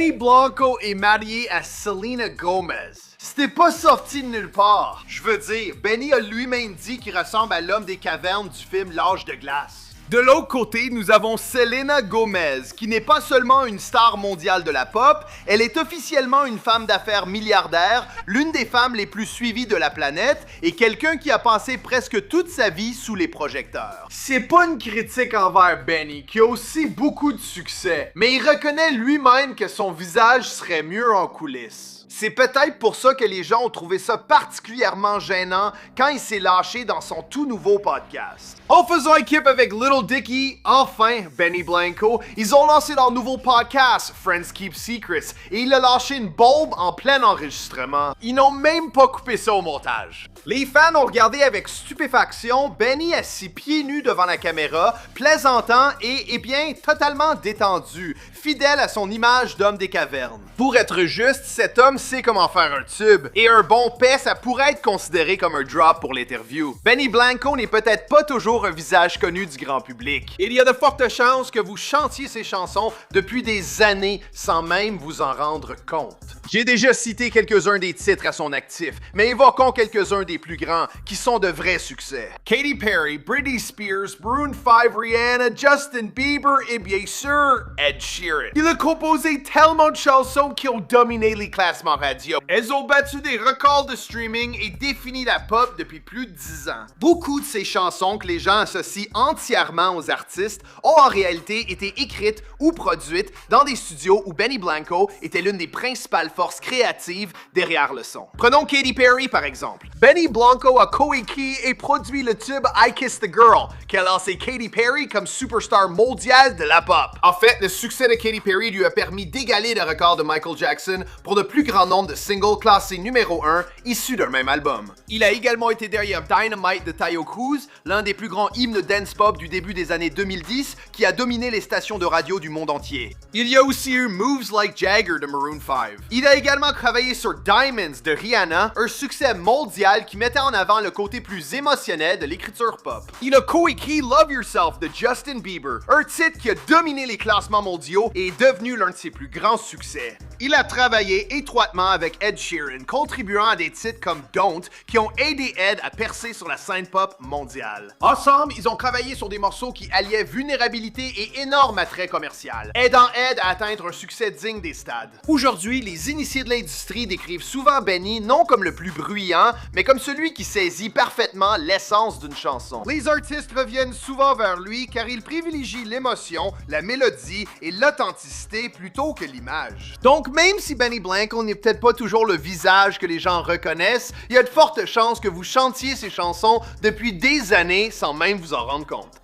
Benny Blanco est marié à Selena Gomez. C'était pas sorti de nulle part. Je veux dire, Benny a lui-même dit qu'il ressemble à l'homme des cavernes du film L'Âge de glace. De l'autre côté, nous avons Selena Gomez, qui n'est pas seulement une star mondiale de la pop, elle est officiellement une femme d'affaires milliardaire, l'une des femmes les plus suivies de la planète et quelqu'un qui a passé presque toute sa vie sous les projecteurs. C'est pas une critique envers Benny, qui a aussi beaucoup de succès, mais il reconnaît lui-même que son visage serait mieux en coulisses. C'est peut-être pour ça que les gens ont trouvé ça particulièrement gênant quand il s'est lâché dans son tout nouveau podcast. En faisant équipe avec Little Dicky, enfin, Benny Blanco, ils ont lancé leur nouveau podcast, Friends Keep Secrets, et il a lâché une bombe en plein enregistrement. Ils n'ont même pas coupé ça au montage. Les fans ont regardé avec stupéfaction Benny assis pieds nus devant la caméra, plaisantant et, bien, totalement détendu, fidèle à son image d'homme des cavernes. Pour être juste, cet homme sait comment faire un tube, et un bon paix, ça pourrait être considéré comme un drop pour l'interview. Benny Blanco n'est peut-être pas toujours un visage connu du grand public. Il y a de fortes chances que vous chantiez ses chansons depuis des années sans même vous en rendre compte. J'ai déjà cité quelques-uns des titres à son actif, mais évoquons quelques-uns des plus grands, qui sont de vrais succès. Katy Perry, Britney Spears, Maroon 5, Rihanna, Justin Bieber et bien sûr, Ed Sheeran. Il a composé tellement de chansons qui ont dominé les classements radio. Elles ont battu des records de streaming et défini la pop depuis plus de 10 ans. Beaucoup de ces chansons que les gens associent entièrement aux artistes ont en réalité été écrites ou produites dans des studios où Benny Blanco était l'une des principales forces créatives derrière le son. Prenons Katy Perry par exemple. Benny Blanco a coécrit et produit le tube I Kiss the Girl, qui a lancé Katy Perry comme superstar mondiale de la pop. En fait, le succès de Katy Perry lui a permis d'égaler le record de Michael Jackson pour le plus grand nombre de singles classés numéro 1 issus d'un même album. Il a également été derrière Dynamite de Taio Cruz, l'un des plus grands hymnes dance pop du début des années 2010 qui a dominé les stations de radio du monde entier. Il y a aussi eu Moves Like Jagger de Maroon 5. Il a également travaillé sur Diamonds de Rihanna, un succès mondial qui mettait en avant le côté plus émotionnel de l'écriture pop. Il a coécrit Love Yourself de Justin Bieber, un titre qui a dominé les classements mondiaux et est devenu l'un de ses plus grands succès. Il a travaillé étroitement avec Ed Sheeran, contribuant à des titres comme Don't, qui ont aidé Ed à percer sur la scène pop mondiale. Ensemble, ils ont travaillé sur des morceaux qui alliaient vulnérabilité et énorme attrait commercial, aidant Ed à atteindre un succès digne des stades. Aujourd'hui, les initiés de l'industrie décrivent souvent Benny non comme le plus bruyant, mais comme celui qui saisit parfaitement l'essence d'une chanson. Les artistes reviennent souvent vers lui car il privilégie l'émotion, la mélodie et l'authenticité plutôt que l'image. Donc, même si Benny Blanco n'est peut-être pas toujours le visage que les gens reconnaissent, il y a de fortes chances que vous chantiez ses chansons depuis des années sans même vous en rendre compte.